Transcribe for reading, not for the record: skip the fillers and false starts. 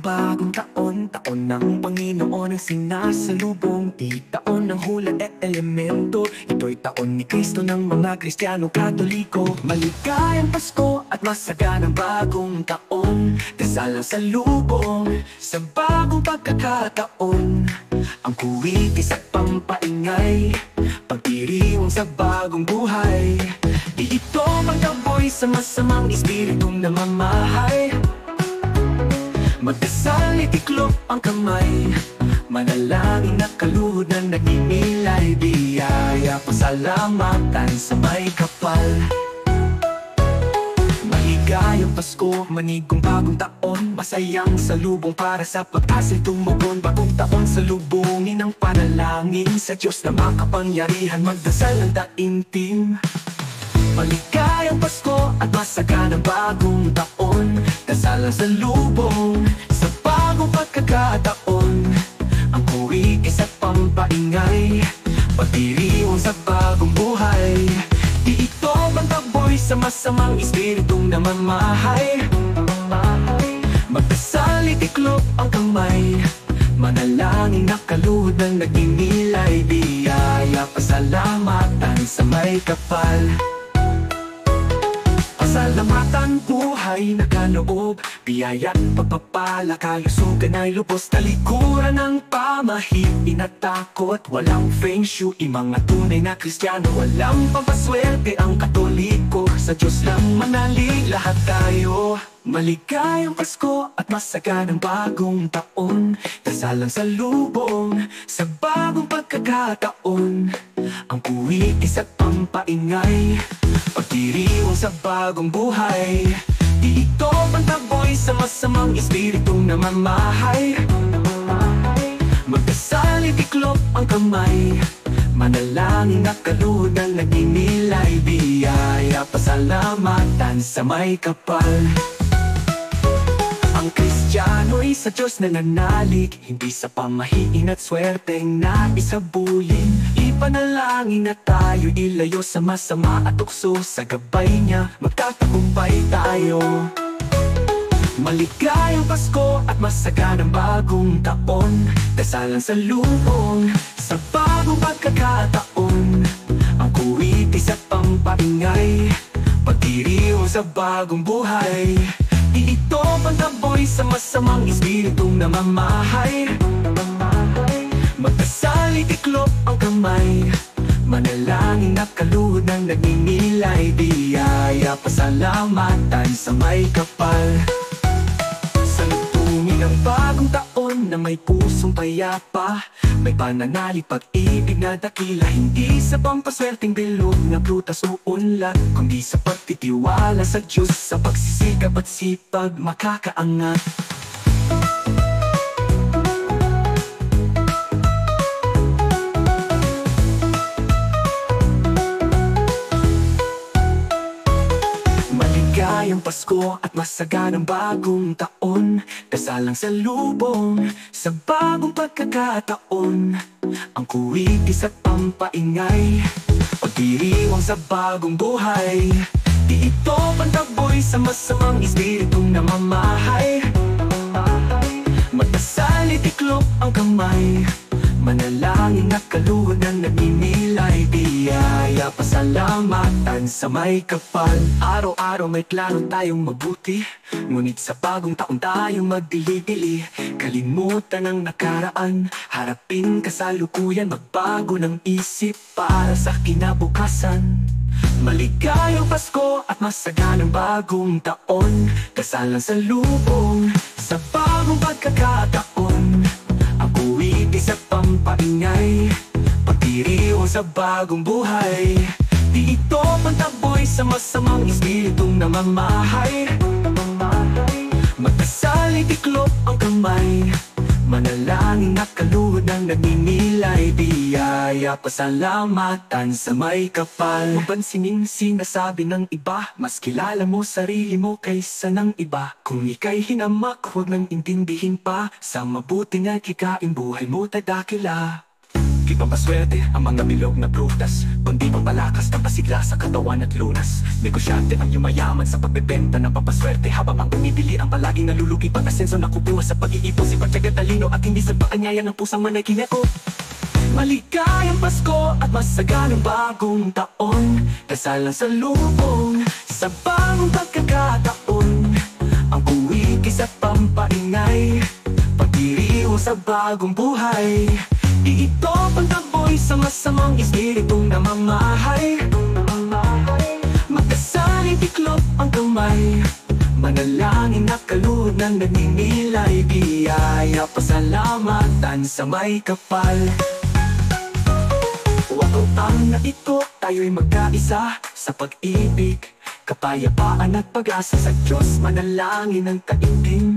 bagong taon, taon ng Panginoon ang sinasalubong. Di taon ng hula at elemento, ito'y taon ni Kristo ng mga Kristiyano Katoliko. Maligayang Pasko at masaganang bagong taon, dasal ang salubong sa bagong pagkakataon. Ang kuwitis at pampaingay, pagdiriwang sa bagong buhay. Di ito magtaboy sa masamang espiritong namamahay. Magdasal, itiklop ang kamay, manalangin na kaluhod na nagninilay. Biyaya, pasalamatan sa may kapal. Maligayang Pasko, manigong bagong taon, masayang salubong para sa pag-asil tumugon. Bagong taon salubungin ang panalangin sa Diyos na makapangyarihan. Magdasal ng taimtim. Maligayang Pasko at masaganang bagong taon, dasal ang salubong sa bagong pagkakataon. Ang kuwitis at pampaingay, pagdiriwang sa bagong buhay. Di ito magtaboy sa masamang espiritong namamahay. Magdasal, itiklop ang kamay, manalangin na kaluhod ng nagninilay. Biyaya, pasalamatan sa may kapal. Pasalamatan, buhay na kaloob, biyaya't pagpapala, kalusugan ay lubos. Talikuran ng pamahid, inatakot, walang feng shui. Mga tunay na Kristiyano, walang pampaswerte ang Katoliko. Sa Diyos lang manalig lahat tayo. Maligayang Pasko at masaganang bagong taon, dasal ang salubong sa bagong pagkakataon. Ang kuwitis at pampaingay, pagdiriwang sa bagong buhay. Di ito pantaboy sa masamang espiritong namamahay. Magdasal, itiklop ang kamay, manalangin na kaluhod ng nagninilay. Biyaya, pasalamatan sa may kapal. Ang Kristiyano'y sa Diyos nananalig, hindi sa pamahiin at swerteng naisabulin. Ipanalangin na tayo ilayo sa masama at tukso, sa gabay niya magtatagumpay tayo. Maligayang Pasko at masaganang bagong taon, dasal ang salubong sa bagong pagkakataon. Ang kuwitis at pampaingay, pagdiriwang sa bagong buhay. Di ito pantaboy sa masamang espiritong namamahay. Magdasal, itiklop ang kamay, manalangin na kaluhod ng nagninilay. Biyaya, pasalamatan sa may kapal. Salubungin ang bagong taon na may pusong payapa, may pananalig, pag-ibig na dakila. Hindi sa pampaswerteng bilog na prutas o unlat, kundi sa pagtitiwala sa Diyos, sa pagsisikap at sipag makakaangat. Maligayang Pasko at masaganang bagong taon, dasal ang salubong sa bagong pagkakataon. Ang kuwitis at pampaingay, pagdiriwang sa bagong buhay. Di ito pantaboy sa masamang espiritong namamahay. Magdasal, itiklop ang kamay, manalangin na kaluhod ng nagninilay. Biyaya, pasalamatan sa may kapal. Araw-araw may plano tayong mabuti, ngunit sa bagong taon tayong magdili-dili. Kalimutan ang nakaraan, harapin kasalukuyan, magbago ng isip para sa kinabukasan. Maligayang Pasko at masaganang bagong taon, dasal ang salubong sa bagong pagkakataon. Ang kuwitis at pampaingay, pagdiriwang sa bagong buhay. Di ito pantaboy sa masamang espiritong namamahay. Magdasal, itiklop ang kamay, manalangin na kaluhod ng nagninilay. Biyaya, pasalamatan sa may kapal. Huwag pansinin sinasabi ng iba, mas kilala mo sarili mo kaysa ng iba. Kung ika'y hinamak, huwag nang intindihin pa, sa mabuti na kikain buhay mo tadakila. pampaswerte ang mga bilog na prutas, kundi pampalakas ng pasigla sa katawan at lunas. Negosyante ang yumayaman sa pagbebenta ng pampaswerte, habang ang bumibili ang palaging nalulugi. Pag-asenso nakukuha sa pag-iipon, si pagtyaga talino at hindi sa paanyaya ng pusang manay kineko. Maligayang Pasko at masaganang bagong taon, kasalan sa lubong sa bagong pagkakataon. Ang kuwikis at pampaingay, pagdiriho sa bagong buhay. Ito pagtaboy sa masamang espiritong namamahay. Magkasaling tiklop ang kamay, manalangin na kaluhod ng nagninilay. Biyaya pasalamatan sa may kapal. Ang na ito, tayo'y magkaisa sa pag-ibig, kapayapaan at pag-asa sa Diyos. Manalangin ang kaintindihan